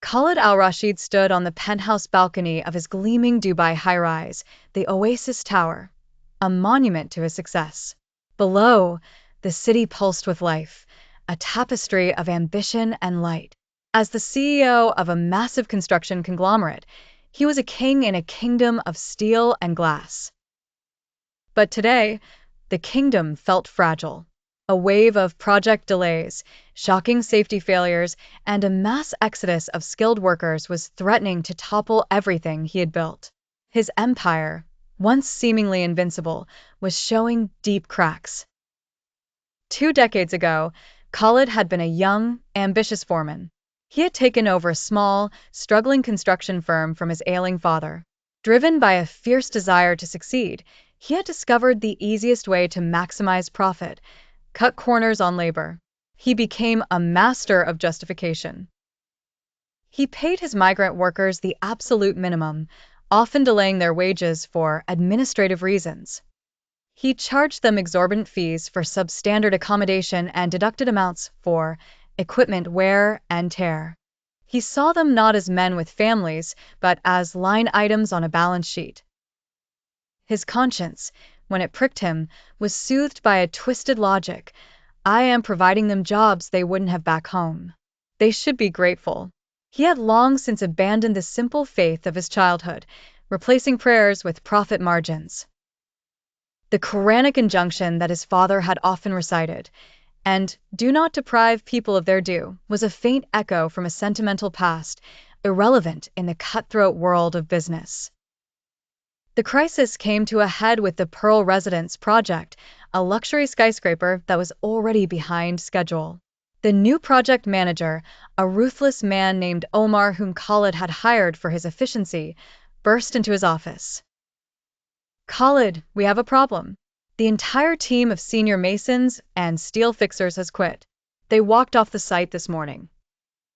Khalid al-Rashid stood on the penthouse balcony of his gleaming Dubai high-rise, the Oasis Tower, a monument to his success. Below, the city pulsed with life, a tapestry of ambition and light. As the CEO of a massive construction conglomerate, he was a king in a kingdom of steel and glass. But today, the kingdom felt fragile. A wave of project delays, shocking safety failures, and a mass exodus of skilled workers was threatening to topple everything he had built. His empire, once seemingly invincible, was showing deep cracks. 2 decades ago, Khalid had been a young, ambitious foreman. He had taken over a small, struggling construction firm from his ailing father. Driven by a fierce desire to succeed, he had discovered the easiest way to maximize profit: cut corners on labor. He became a master of justification. He paid his migrant workers the absolute minimum, often delaying their wages for administrative reasons. He charged them exorbitant fees for substandard accommodation and deducted amounts for equipment wear and tear. He saw them not as men with families, but as line items on a balance sheet. His conscience, when it pricked him, was soothed by a twisted logic. I am providing them jobs they wouldn't have back home. They should be grateful. He had long since abandoned the simple faith of his childhood, replacing prayers with profit margins. The Quranic injunction that his father had often recited, and "do not deprive people of their due," was a faint echo from a sentimental past, irrelevant in the cutthroat world of business. The crisis came to a head with the Pearl Residence project, a luxury skyscraper that was already behind schedule. The new project manager, a ruthless man named Omar whom Khalid had hired for his efficiency, burst into his office. "Khalid, we have a problem. The entire team of senior masons and steel fixers has quit. They walked off the site this morning."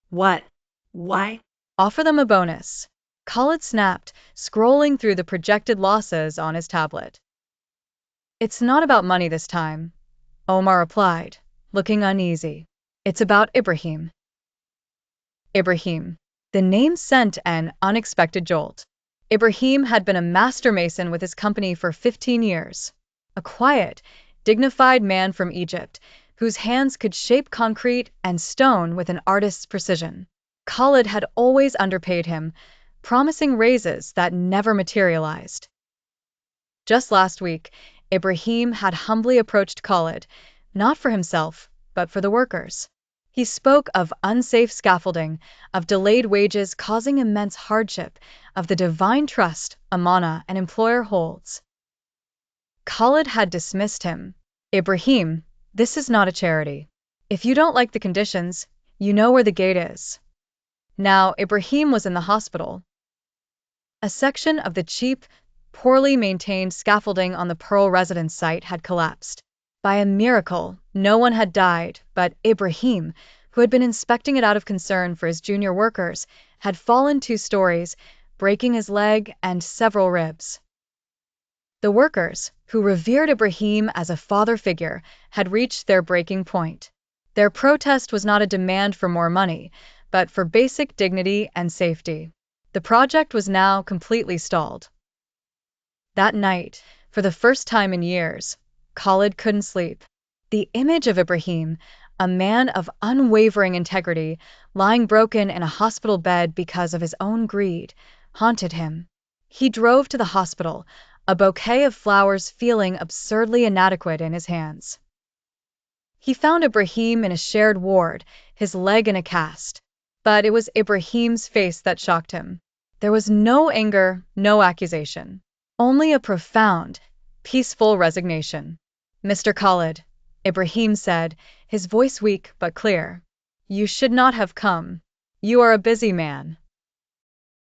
"What? Why?" "Offer them a bonus." Khalid snapped, scrolling through the projected losses on his tablet. "It's not about money this time," Omar replied, looking uneasy. "It's about Ibrahim." Ibrahim. The name sent an unexpected jolt. Ibrahim had been a master mason with his company for 15 years. A quiet, dignified man from Egypt, whose hands could shape concrete and stone with an artist's precision. Khalid had always underpaid him, promising raises that never materialized. Just last week, Ibrahim had humbly approached Khalid, not for himself, but for the workers. He spoke of unsafe scaffolding, of delayed wages causing immense hardship, of the divine trust amana an employer holds. Khalid had dismissed him. "Ibrahim, this is not a charity. If you don't like the conditions, you know where the gate is." Now Ibrahim was in the hospital. A section of the cheap, poorly maintained scaffolding on the Pearl Residence site had collapsed. By a miracle, no one had died, but Ibrahim, who had been inspecting it out of concern for his junior workers, had fallen 2 stories, breaking his leg and several ribs. The workers, who revered Ibrahim as a father figure, had reached their breaking point. Their protest was not a demand for more money, but for basic dignity and safety. The project was now completely stalled. That night, for the first time in years, Khalid couldn't sleep. The image of Ibrahim, a man of unwavering integrity, lying broken in a hospital bed because of his own greed, haunted him. He drove to the hospital, a bouquet of flowers feeling absurdly inadequate in his hands. He found Ibrahim in a shared ward, his leg in a cast. But it was Ibrahim's face that shocked him. There was no anger, no accusation. Only a profound, peaceful resignation. "Mr. Khalid," Ibrahim said, his voice weak but clear, "you should not have come. You are a busy man."